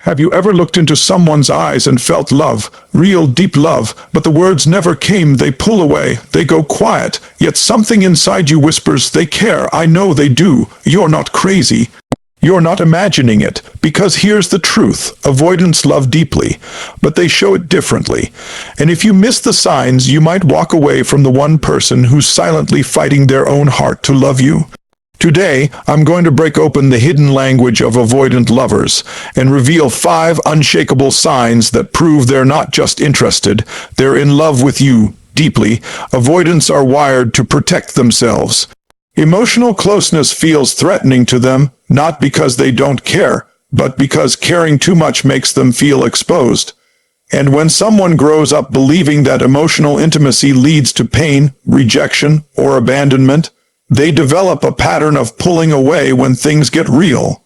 Have you ever looked into someone's eyes and felt love, real deep love, but the words never came? They pull away, they go quiet, yet something inside you whispers, they care, I know they do, you're not crazy. You're not imagining it, because here's the truth. Avoidants love deeply, but they show it differently. And if you miss the signs, you might walk away from the one person who's silently fighting their own heart to love you. Today, I'm going to break open the hidden language of avoidant lovers and reveal 5 unshakable signs that prove they're not just interested, they're in love with you deeply. Avoidants are wired to protect themselves. Emotional closeness feels threatening to them, not because they don't care, but because caring too much makes them feel exposed. And when someone grows up believing that emotional intimacy leads to pain, rejection, or abandonment, they develop a pattern of pulling away when things get real.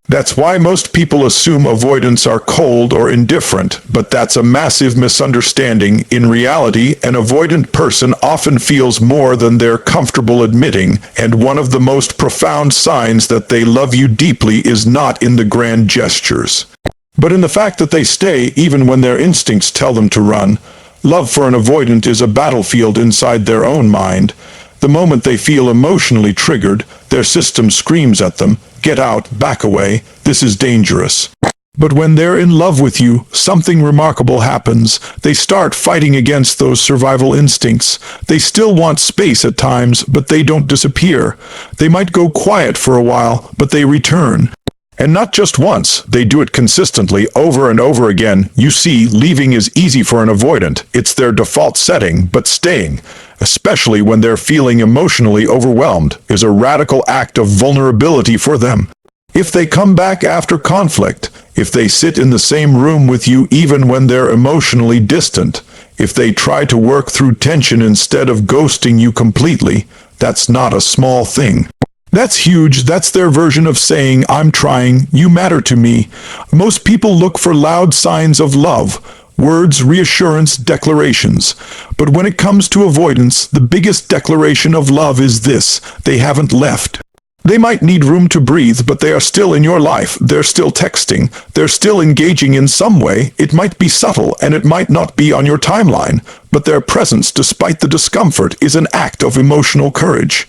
That's why most people assume avoidants are cold or indifferent, but that's a massive misunderstanding. In reality, an avoidant person often feels more than they're comfortable admitting, and one of the most profound signs that they love you deeply is not in the grand gestures, but in the fact that they stay even when their instincts tell them to run. Love for an avoidant is a battlefield inside their own mind. The moment they feel emotionally triggered, their system screams at them, get out, back away, this is dangerous. But when they're in love with you, something remarkable happens. They start fighting against those survival instincts. They still want space at times, but they don't disappear. They might go quiet for a while, but they return. And not just once, they do it consistently over and over again. You see, leaving is easy for an avoidant. It's their default setting, but staying, especially when they're feeling emotionally overwhelmed, is a radical act of vulnerability for them. If they come back after conflict, if they sit in the same room with you even when they're emotionally distant, if they try to work through tension instead of ghosting you completely, that's not a small thing. That's huge. That's their version of saying, I'm trying, you matter to me. Most people look for loud signs of love, words, reassurance, declarations. But when it comes to avoidance, the biggest declaration of love is this: they haven't left. They might need room to breathe, but they are still in your life. They're still texting. They're still engaging in some way. It might be subtle, and it might not be on your timeline, but their presence, despite the discomfort, is an act of emotional courage.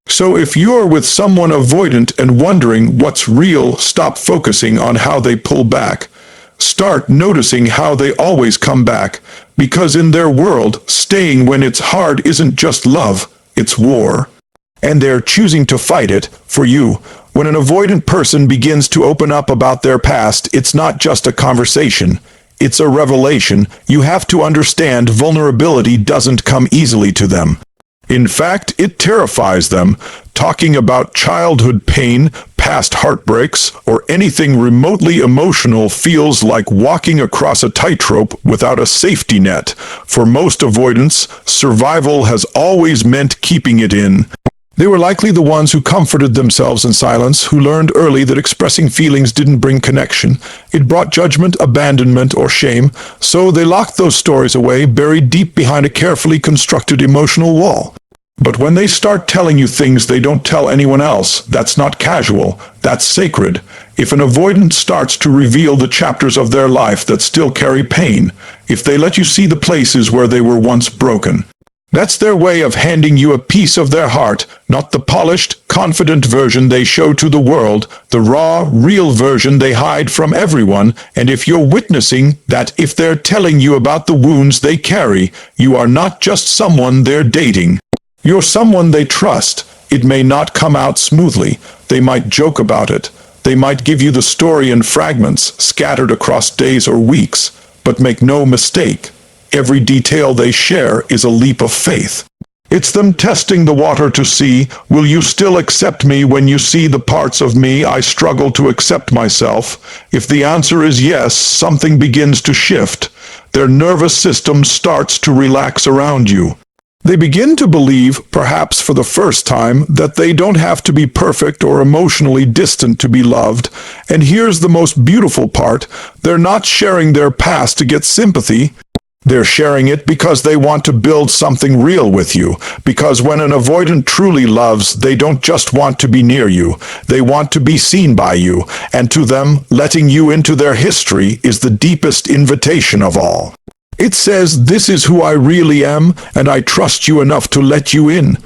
So if you're with someone avoidant and wondering what's real, stop focusing on how they pull back. Start noticing how they always come back, because in their world, staying when it's hard isn't just love, it's war. And they're choosing to fight it for you. When an avoidant person begins to open up about their past, it's not just a conversation, it's a revelation. You have to understand vulnerability doesn't come easily to them. In fact, it terrifies them. Talking about childhood pain, past heartbreaks, or anything remotely emotional feels like walking across a tightrope without a safety net. For most avoidants, survival has always meant keeping it in. They were likely the ones who comforted themselves in silence, who learned early that expressing feelings didn't bring connection. It brought judgment, abandonment, or shame, so they locked those stories away, buried deep behind a carefully constructed emotional wall. But when they start telling you things they don't tell anyone else, that's not casual, that's sacred. If an avoidant starts to reveal the chapters of their life that still carry pain, if they let you see the places where they were once broken, that's their way of handing you a piece of their heart, not the polished, confident version they show to the world, the raw, real version they hide from everyone. And if you're witnessing that, if they're telling you about the wounds they carry, you are not just someone they're dating. You're someone they trust. It may not come out smoothly. They might joke about it. They might give you the story in fragments, scattered across days or weeks. But make no mistake, every detail they share is a leap of faith. It's them testing the water to see, will you still accept me when you see the parts of me I struggle to accept myself? If the answer is yes, something begins to shift. Their nervous system starts to relax around you. They begin to believe, perhaps for the first time, that they don't have to be perfect or emotionally distant to be loved. And here's the most beautiful part: they're not sharing their past to get sympathy. They're sharing it because they want to build something real with you. Because when an avoidant truly loves, they don't just want to be near you. They want to be seen by you. And to them, letting you into their history is the deepest invitation of all. It says, "This is who I really am, and I trust you enough to let you in."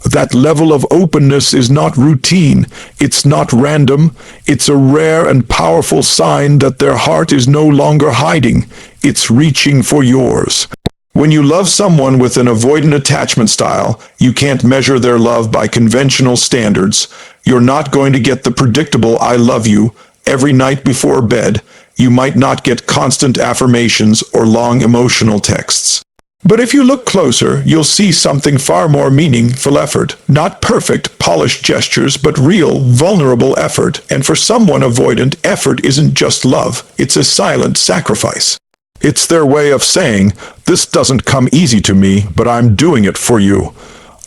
That level of openness is not routine. It's not random. It's a rare and powerful sign that their heart is no longer hiding. It's reaching for yours. When you love someone with an avoidant attachment style, you can't measure their love by conventional standards. You're not going to get the predictable "I love you" every night before bed. You might not get constant affirmations or long emotional texts. But if you look closer, you'll see something far more meaningful: effort. Not perfect, polished gestures, but real, vulnerable effort. And for someone avoidant, effort isn't just love. It's a silent sacrifice. It's their way of saying, "This doesn't come easy to me, but I'm doing it for you."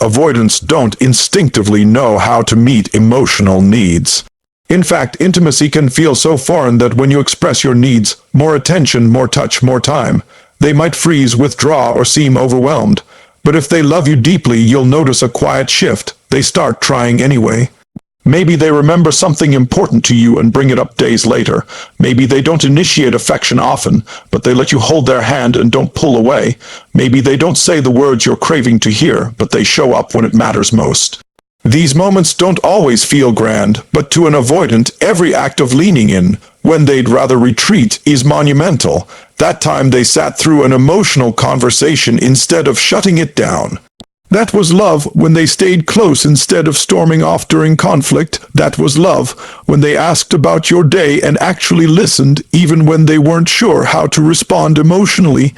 Avoidants don't instinctively know how to meet emotional needs. In fact, intimacy can feel so foreign that when you express your needs, more attention, more touch, more time, they might freeze, withdraw, or seem overwhelmed. But if they love you deeply, you'll notice a quiet shift. They start trying anyway. Maybe they remember something important to you and bring it up days later. Maybe they don't initiate affection often, but they let you hold their hand and don't pull away. Maybe they don't say the words you're craving to hear, but they show up when it matters most. These moments don't always feel grand, but to an avoidant, every act of leaning in, when they'd rather retreat, is monumental. That time they sat through an emotional conversation instead of shutting it down. That was love when they stayed close instead of storming off during conflict. That was love when they asked about your day and actually listened, even when they weren't sure how to respond emotionally.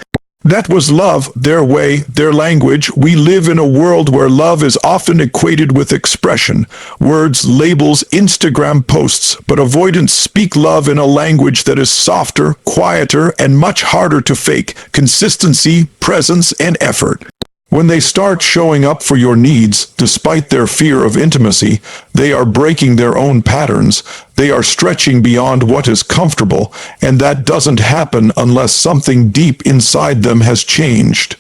That was love, their way, their language. We live in a world where love is often equated with expression. Words, labels, Instagram posts, but avoidants speak love in a language that is softer, quieter, and much harder to fake. Consistency, presence, and effort. When they start showing up for your needs, despite their fear of intimacy, they are breaking their own patterns. They are stretching beyond what is comfortable, and that doesn't happen unless something deep inside them has changed.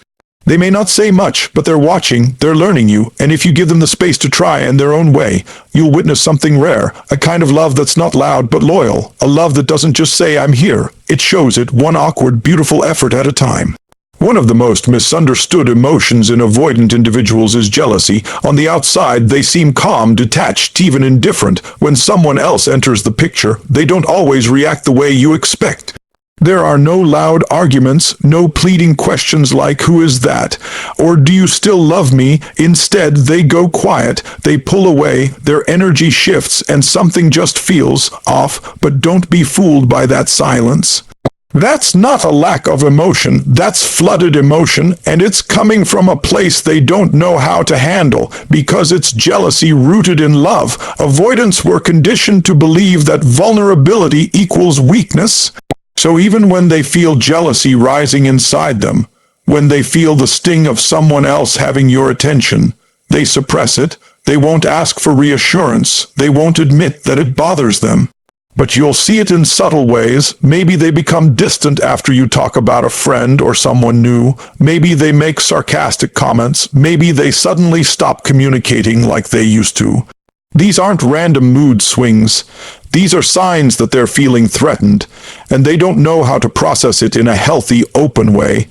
They may not say much, but they're watching, they're learning you, and if you give them the space to try in their own way, you'll witness something rare, a kind of love that's not loud but loyal, a love that doesn't just say "I'm here." It shows it, one awkward, beautiful effort at a time. One of the most misunderstood emotions in avoidant individuals is jealousy. On the outside, they seem calm, detached, even indifferent. When someone else enters the picture, they don't always react the way you expect. There are no loud arguments, no pleading questions like "Who is that?" or "Do you still love me?" Instead, they go quiet, they pull away, their energy shifts, and something just feels off. But don't be fooled by that silence. That's not a lack of emotion, that's flooded emotion, and it's coming from a place they don't know how to handle, because it's jealousy rooted in love. Avoidants were conditioned to believe that vulnerability equals weakness. So even when they feel jealousy rising inside them, when they feel the sting of someone else having your attention, they suppress it. They won't ask for reassurance. They won't admit that it bothers them. But you'll see it in subtle ways. Maybe they become distant after you talk about a friend or someone new. Maybe they make sarcastic comments. Maybe they suddenly stop communicating like they used to. These aren't random mood swings. These are signs that they're feeling threatened, and they don't know how to process it in a healthy, open way.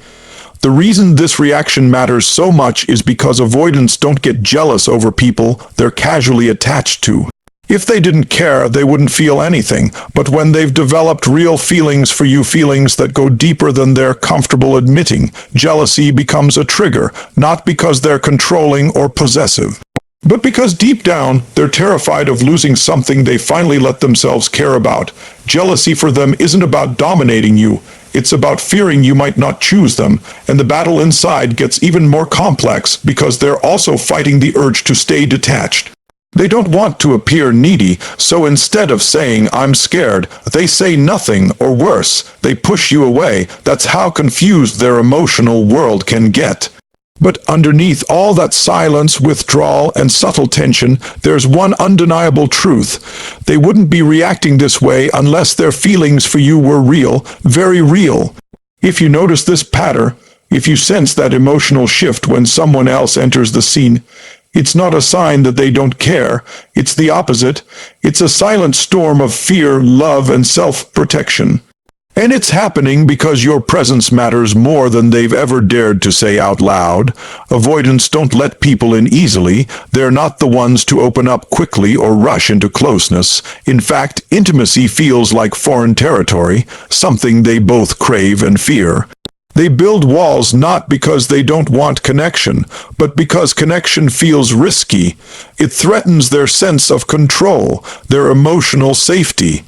The reason this reaction matters so much is because avoidants don't get jealous over people they're casually attached to. If they didn't care, they wouldn't feel anything. But when they've developed real feelings for you, feelings that go deeper than they're comfortable admitting, jealousy becomes a trigger, not because they're controlling or possessive, but because deep down, they're terrified of losing something they finally let themselves care about. Jealousy for them isn't about dominating you. It's about fearing you might not choose them, and the battle inside gets even more complex because they're also fighting the urge to stay detached. They don't want to appear needy, so instead of saying "I'm scared," they say nothing, or worse, they push you away. That's how confused their emotional world can get. But underneath all that silence, withdrawal, and subtle tension, there's one undeniable truth. They wouldn't be reacting this way unless their feelings for you were real, very real. If you notice this pattern, If you sense that emotional shift when someone else enters the scene, it's not a sign that they don't care. It's the opposite. It's a silent storm of fear, love, and self-protection. And it's happening because your presence matters more than they've ever dared to say out loud. Avoidants don't let people in easily. They're not the ones to open up quickly or rush into closeness. In fact, intimacy feels like foreign territory, something they both crave and fear. They build walls not because they don't want connection, but because connection feels risky. It threatens their sense of control, their emotional safety.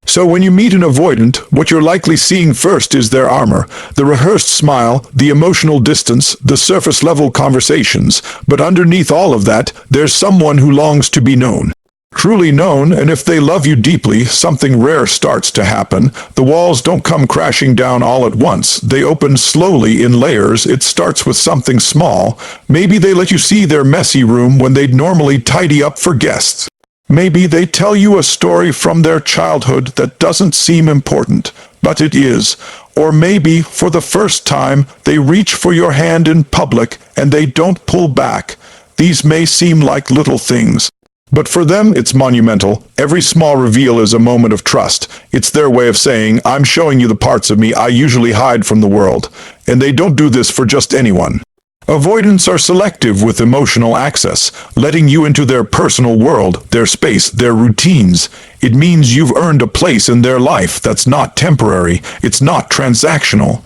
So when you meet an avoidant, what you're likely seeing first is their armor, the rehearsed smile, the emotional distance, the surface-level conversations. But underneath all of that, there's someone who longs to be known. Truly known, and if they love you deeply, something rare starts to happen. The walls don't come crashing down all at once. They open slowly in layers. It starts with something small. Maybe they let you see their messy room when they'd normally tidy up for guests. Maybe they tell you a story from their childhood that doesn't seem important, but it is. Or maybe, for the first time, they reach for your hand in public and they don't pull back. These may seem like little things, but for them it's monumental. Every small reveal is a moment of trust. It's their way of saying, I'm showing you the parts of me I usually hide from the world. And they don't do this for just anyone. Avoidants are selective with emotional access, letting you into their personal world, their space, their routines. It means you've earned a place in their life that's not temporary, it's not transactional.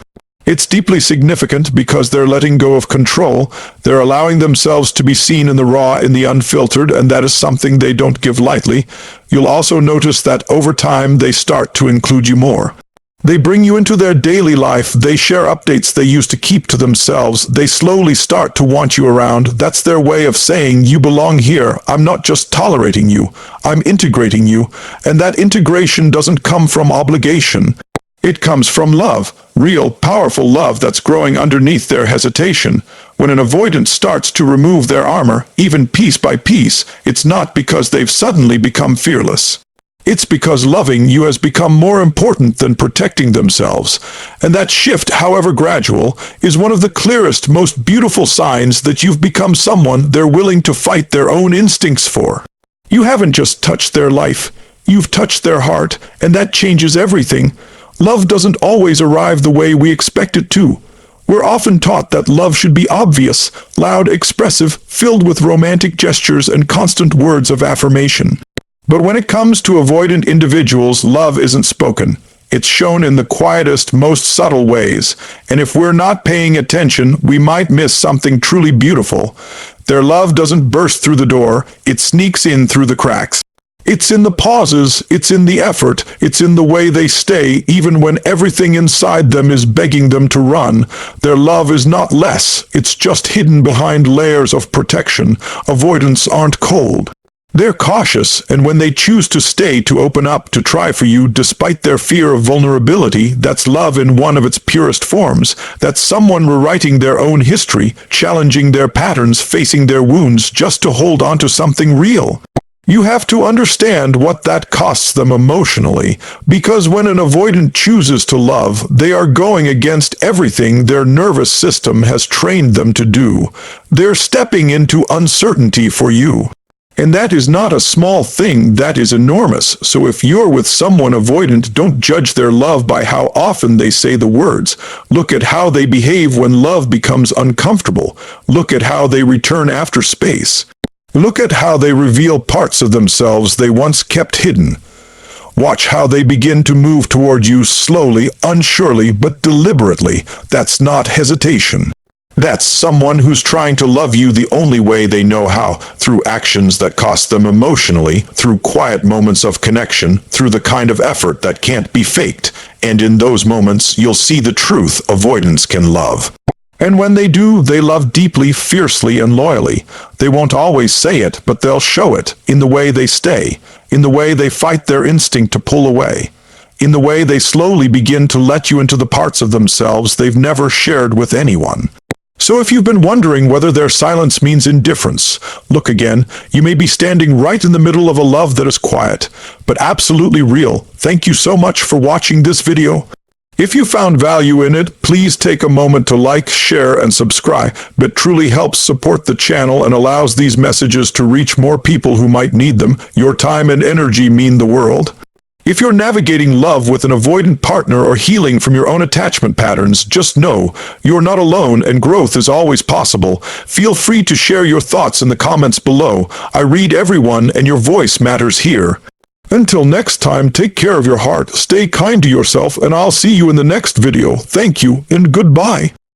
It's deeply significant because they're letting go of control, they're allowing themselves to be seen in the raw, in the unfiltered, and that is something they don't give lightly. You'll also notice that over time they start to include you more. They bring you into their daily life, they share updates they used to keep to themselves, they slowly start to want you around. That's their way of saying, you belong here, I'm not just tolerating you, I'm integrating you. And that integration doesn't come from obligation. It comes from love, real, powerful love that's growing underneath their hesitation. When an avoidant starts to remove their armor, even piece by piece, it's not because they've suddenly become fearless. It's because loving you has become more important than protecting themselves. And that shift, however gradual, is one of the clearest, most beautiful signs that you've become someone they're willing to fight their own instincts for. You haven't just touched their life, you've touched their heart, and that changes everything. Love doesn't always arrive the way we expect it to. We're often taught that love should be obvious, loud, expressive, filled with romantic gestures and constant words of affirmation. But when it comes to avoidant individuals, love isn't spoken. It's shown in the quietest, most subtle ways. And if we're not paying attention, we might miss something truly beautiful. Their love doesn't burst through the door, it sneaks in through the cracks. It's in the pauses, it's in the effort, it's in the way they stay, even when everything inside them is begging them to run. Their love is not less, it's just hidden behind layers of protection. Avoidants aren't cold. They're cautious, and when they choose to stay, to open up, to try for you, despite their fear of vulnerability, that's love in one of its purest forms. That's someone rewriting their own history, challenging their patterns, facing their wounds, just to hold on to something real. You have to understand what that costs them emotionally, because when an avoidant chooses to love, they are going against everything their nervous system has trained them to do. They're stepping into uncertainty for you. And that is not a small thing, that is enormous. So if you're with someone avoidant, don't judge their love by how often they say the words. Look at how they behave when love becomes uncomfortable. Look at how they return after space. Look at how they reveal parts of themselves they once kept hidden. Watch how they begin to move toward you slowly, unsurely, but deliberately. That's not hesitation. That's someone who's trying to love you the only way they know how, through actions that cost them emotionally, through quiet moments of connection, through the kind of effort that can't be faked. And in those moments, you'll see the truth avoidance can love. And when they do, they love deeply, fiercely, and loyally. They won't always say it, but they'll show it, in the way they stay, in the way they fight their instinct to pull away, in the way they slowly begin to let you into the parts of themselves they've never shared with anyone. So if you've been wondering whether their silence means indifference, look again. You may be standing right in the middle of a love that is quiet, but absolutely real. Thank you so much for watching this video. If you found value in it, please take a moment to like, share, and subscribe. It truly helps support the channel and allows these messages to reach more people who might need them. Your time and energy mean the world. If you're navigating love with an avoidant partner or healing from your own attachment patterns, just know you're not alone and growth is always possible. Feel free to share your thoughts in the comments below. I read everyone and your voice matters here. Until next time, take care of your heart, stay kind to yourself, and I'll see you in the next video. Thank you and goodbye.